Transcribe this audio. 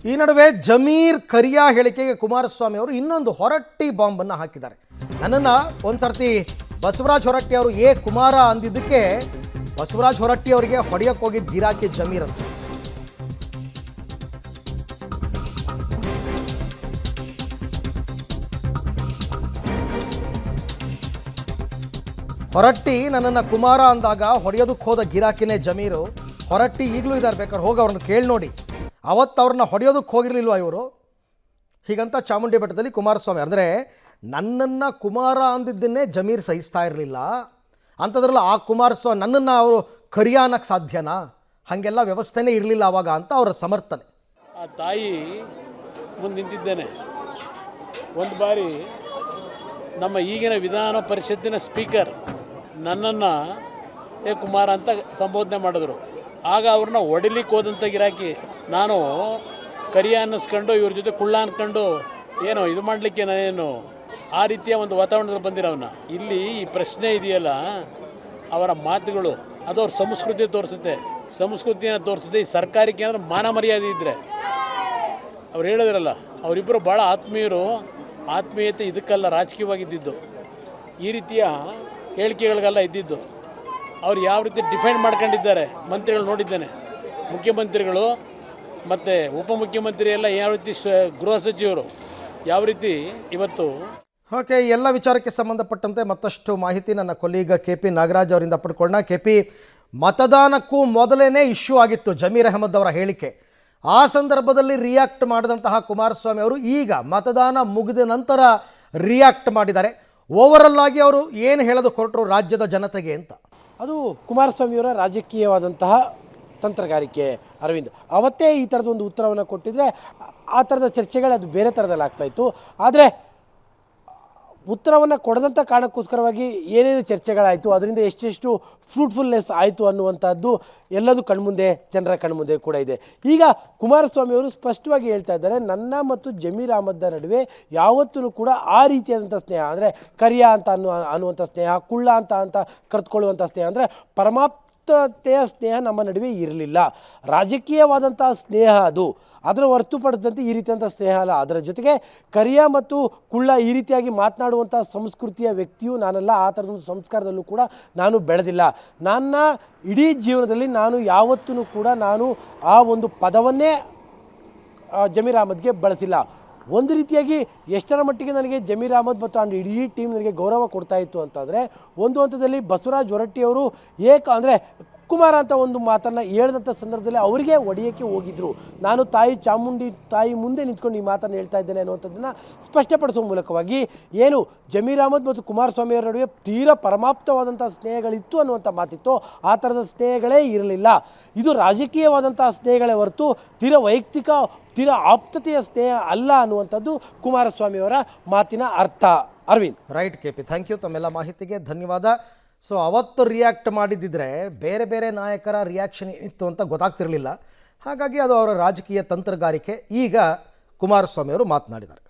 ಈ ನಡುವೆ ಜಮೀರ್ ಕರಿಯಾ ಹೇಳಿಕೆಗೆ ಕುಮಾರಸ್ವಾಮಿ ಅವರು ಇನ್ನೊಂದು ಹೊರಟ್ಟಿ ಬಾಂಬನ್ನು ಹಾಕಿದ್ದಾರೆ. ನನ್ನನ್ನು ಒಂದ್ಸರ್ತಿ ಬಸವರಾಜ್ ಹೊರಟ್ಟಿ ಅವರು ಕುಮಾರ ಅಂದಿದ್ದಕ್ಕೆ ಬಸವರಾಜ್ ಹೊರಟ್ಟಿ ಅವರಿಗೆ ಹೊಡೆಯಕ್ಕೆ ಹೋಗಿದ್ದ ಗಿರಾಕಿ ಜಮೀರ್ ಅಂತ. ಹೊರಟ್ಟಿ ನನ್ನನ್ನು ಕುಮಾರ ಅಂದಾಗ ಹೊಡೆಯೋದಕ್ಕೆ ಹೋದ ಗಿರಾಕಿನೇ ಜಮೀರು. ಹೊರಟ್ಟಿ ಈಗಲೂ ಇದ್ದಾರೆ, ಬೇಕಾದ್ರೆ ಹೋಗಿ ಅವ್ರನ್ನ ಕೇಳಿ ನೋಡಿ. ಅವತ್ತು ಅವ್ರನ್ನ ಹೊಡೆಯೋದಕ್ಕೆ ಹೋಗಿರಲಿಲ್ವ ಇವರು? ಹೀಗಂತ ಚಾಮುಂಡಿ ಬೆಟ್ಟದಲ್ಲಿ ಕುಮಾರಸ್ವಾಮಿ ಅಂದರೆ ನನ್ನನ್ನು ಕುಮಾರ ಅಂದಿದ್ದನ್ನೇ ಜಮೀರ್ ಸಹಿಸ್ತಾ ಇರಲಿಲ್ಲ ಅಂಥದ್ರಲ್ಲ ಆ ಕುಮಾರಸ್ವಾಮಿ ನನ್ನನ್ನು ಅವರು ಕರಿಯಾ ಅನ್ನಕ್ಕೆ ಸಾಧ್ಯನಾ? ಹಾಗೆಲ್ಲ ವ್ಯವಸ್ಥೆನೇ ಇರಲಿಲ್ಲ ಅವಾಗ ಅಂತ ಅವರ ಸಮರ್ಥನೆ. ಆ ತಾಯಿ ಮುಂದೆ ನಿಂತಿದ್ದೇನೆ. ಒಂದು ಬಾರಿ ನಮ್ಮ ಈಗಿನ ವಿಧಾನ ಪರಿಷತ್ತಿನ ಸ್ಪೀಕರ್ ನನ್ನನ್ನು ಕುಮಾರ ಅಂತ ಸಂಬೋಧನೆ ಮಾಡಿದ್ರು. ಆಗ ಅವ್ರನ್ನ ಹೊಡಿಲಿಕ್ಕೆ ಹೋದಂಥ ಗಿರಾಕಿ ನಾನು ಕರಿಯಾ ಅನ್ನಿಸ್ಕೊಂಡು ಇವ್ರ ಜೊತೆ ಕುಳ್ಳ ಅಂದ್ಕೊಂಡು ಏನೋ ಇದು ಮಾಡಲಿಕ್ಕೆ ನಾನೇನು ಆ ರೀತಿಯ ಒಂದು ವಾತಾವರಣದಲ್ಲಿ ಬಂದಿರೋವನ್ನ. ಇಲ್ಲಿ ಈ ಪ್ರಶ್ನೆ ಇದೆಯಲ್ಲ, ಅವರ ಮಾತುಗಳು ಅದು ಅವ್ರ ಸಂಸ್ಕೃತಿ ತೋರಿಸುತ್ತೆ, ಸಂಸ್ಕೃತಿಯನ್ನು ತೋರಿಸುತ್ತೆ. ಈ ಸರ್ಕಾರಕ್ಕೆ ಏನಾದರೂ ಮಾನ ಮರ್ಯಾದೆ ಇದ್ದರೆ ಅವ್ರು ಹೇಳಿದ್ರಲ್ಲ, ಅವರಿಬ್ಬರು ಭಾಳ ಆತ್ಮೀಯರು. ಆತ್ಮೀಯತೆ ಇದಕ್ಕೆಲ್ಲ ರಾಜಕೀಯವಾಗಿದ್ದಿದ್ದು, ಈ ರೀತಿಯ ಹೇಳಿಕೆಗಳಿಗೆಲ್ಲ ಇದ್ದಿದ್ದು. ಅವ್ರು ಯಾವ ರೀತಿ ಡಿಫೈನ್ ಮಾಡ್ಕೊಂಡಿದ್ದಾರೆ ಮಂತ್ರಿಗಳು ನೋಡಿದ್ದೇನೆ. ಮುಖ್ಯಮಂತ್ರಿಗಳು ಮತ್ತು ಉಪಮುಖ್ಯಮಂತ್ರಿ ಎಲ್ಲ ಯಾವ ರೀತಿ ಗೃಹ ಸಚಿವರು ಯಾವ ರೀತಿ ಇವತ್ತು. ಓಕೆ, ಎಲ್ಲ ವಿಚಾರಕ್ಕೆ ಸಂಬಂಧಪಟ್ಟಂತೆ ಮತ್ತಷ್ಟು ಮಾಹಿತಿ ನನ್ನ ಕೊಲೀಗ KP ನಾಗರಾಜ್ ಅವರಿಂದ ಪಡ್ಕೊಳ್ಳೋಣ. KP, ಮತದಾನಕ್ಕೂ ಮೊದಲೇ ಇಶ್ಯೂ ಆಗಿತ್ತು ಜಮೀರ್ ಅಹಮದ್ ಅವರ ಹೇಳಿಕೆ. ಆ ಸಂದರ್ಭದಲ್ಲಿ ರಿಯಾಕ್ಟ್ ಮಾಡಿದಂತಹ ಕುಮಾರಸ್ವಾಮಿ ಅವರು ಈಗ ಮತದಾನ ಮುಗಿದ ನಂತರ ರಿಯಾಕ್ಟ್ ಮಾಡಿದ್ದಾರೆ. ಓವರಲ್ ಆಗಿ ಅವರು ಏನು ಹೇಳೋದು ಹೊರಟರು ರಾಜ್ಯದ ಜನತೆಗೆ ಅಂತ? ಅದು ಕುಮಾರಸ್ವಾಮಿಯವರ ರಾಜಕೀಯವಾದಂತಹ ತಂತ್ರಗಾರಿಕೆ. ಅರವಿಂದ್ ಅವತ್ತೇ ಈ ಥರದ ಒಂದು ಉತ್ತರವನ್ನು ಕೊಟ್ಟಿದ್ರೆ ಆ ಥರದ ಚರ್ಚೆಗಳು ಅದು ಬೇರೆ ಥರದಲ್ಲಿ ಆಗ್ತಾಯಿತ್ತು. ಆದರೆ ಉತ್ತರವನ್ನು ಕೊಡದಂಥ ಕಾರಣಕ್ಕೋಸ್ಕರವಾಗಿ ಏನೇನು ಚರ್ಚೆಗಳಾಯಿತು, ಅದರಿಂದ ಎಷ್ಟೆಷ್ಟು ಫ್ರೂಟ್ಫುಲ್ನೆಸ್ ಆಯಿತು ಅನ್ನುವಂಥದ್ದು ಎಲ್ಲದೂ ಕಣ್ಮುಂದೆ, ಜನರ ಕಣ್ಮುಂದೆ ಕೂಡ ಇದೆ. ಈಗ ಕುಮಾರಸ್ವಾಮಿಯವರು ಸ್ಪಷ್ಟವಾಗಿ ಹೇಳ್ತಾ ಇದ್ದಾರೆ, ನನ್ನ ಮತ್ತು ಜಮೀರ್ ಅಹಮದ್ ನಡುವೆ ಯಾವತ್ತೂ ಕೂಡ ಆ ರೀತಿಯಾದಂಥ ಸ್ನೇಹ ಅಂದರೆ ಕರಿಯಾ ಅಂತ ಅನ್ನುವಂಥ ಸ್ನೇಹ, ಕುಳ್ಳ ಅಂತ ಕರೆದುಕೊಳ್ಳುವಂಥ ಸ್ನೇಹ ಅಂದರೆ ಪರಮಾಪ್ತತೆಯ ಸ್ನೇಹ ನಮ್ಮ ನಡುವೆ ಇರಲಿಲ್ಲ. ರಾಜಕೀಯವಾದಂಥ ಸ್ನೇಹ ಅದು, ಅದರ ಹೊರತುಪಡಿಸಿದಂತೆ ಈ ರೀತಿಯಂಥ ಸ್ನೇಹ ಅಲ್ಲ. ಅದರ ಜೊತೆಗೆ ಕರಿಯಾ ಮತ್ತು ಕುಳ್ಳ ಈ ರೀತಿಯಾಗಿ ಮಾತನಾಡುವಂಥ ಸಂಸ್ಕೃತಿಯ ವ್ಯಕ್ತಿಯು ನಾನಲ್ಲ. ಆ ಥರದ ಸಂಸ್ಕಾರದಲ್ಲೂ ಕೂಡ ನಾನು ಬೆಳೆದಿಲ್ಲ. ನನ್ನ ಇಡೀ ಜೀವನದಲ್ಲಿ ನಾನು ಯಾವತ್ತೂ ಕೂಡ ನಾನು ಆ ಒಂದು ಪದವನ್ನೇ ಜಮೀರ್ ಅಹಮದ್ಗೆ ಬಳಸಿಲ್ಲ. ಒಂದು ರೀತಿಯಾಗಿ ಎಷ್ಟರ ಮಟ್ಟಿಗೆ ನನಗೆ ಜಮೀರ್ ಅಹಮದ್ ಮತ್ತು ಇಡೀ ಟೀಮ್ ನನಗೆ ಗೌರವ ಕೊಡ್ತಾ ಇತ್ತು ಅಂತಂದರೆ, ಒಂದು ಹಂತದಲ್ಲಿ ಬಸವರಾಜ್ ಹೊರಟ್ಟಿಯವರು ಅಂದರೆ ಕುಮಾರ ಅಂತ ಒಂದು ಮಾತನ್ನು ಹೇಳಿದಂಥ ಸಂದರ್ಭದಲ್ಲಿ ಅವರಿಗೆ ಒಡೆಯೋಕ್ಕೆ ಹೋಗಿದ್ದರು. ನಾನು ಚಾಮುಂಡಿ ತಾಯಿ ಮುಂದೆ ನಿಂತ್ಕೊಂಡು ಈ ಮಾತನ್ನು ಹೇಳ್ತಾ ಇದ್ದೇನೆ ಅನ್ನುವಂಥದ್ದನ್ನು ಸ್ಪಷ್ಟಪಡಿಸುವ ಮೂಲಕವಾಗಿ ಏನು ಜಮೀರ್ ಅಹಮದ್ ಮತ್ತು ಕುಮಾರಸ್ವಾಮಿಯವರ ನಡುವೆ ತೀರಾ ಪರಮಾಪ್ತವಾದಂಥ ಸ್ನೇಹಗಳಿತ್ತು ಅನ್ನುವಂಥ ಮಾತಿತ್ತು. ಆ ಥರದ ಸ್ನೇಹಗಳೇ ಇರಲಿಲ್ಲ. ಇದು ರಾಜಕೀಯವಾದಂಥ ಸ್ನೇಹಗಳೇ ಹೊರತು ತೀರಾ ಆಪ್ತತೆಯ ಸ್ನೇಹ ಅಲ್ಲ ಅನ್ನುವಂಥದ್ದು ಕುಮಾರಸ್ವಾಮಿಯವರ ಮಾತಿನ ಅರ್ಥ. Aravind. Right KP, thank you ತಮ್ಮೆಲ್ಲ ಮಾಹಿತಿಗೆ, ಧನ್ಯವಾದ. ಸೊ ಅವತ್ತು ರಿಯಾಕ್ಟ್ ಮಾಡಿದ್ದಿದ್ರೆ ಬೇರೆ ಬೇರೆ ನಾಯಕರ ರಿಯಾಕ್ಷನ್ ಏನಿತ್ತು ಅಂತ ಗೊತ್ತಾಗ್ತಿರಲಿಲ್ಲ. ಹಾಗಾಗಿ ಅದು ಅವರ ರಾಜಕೀಯ ತಂತ್ರಗಾರಿಕೆ. ಈಗ ಕುಮಾರಸ್ವಾಮಿ ಅವರು ಮಾತನಾಡಿದ್ದಾರೆ.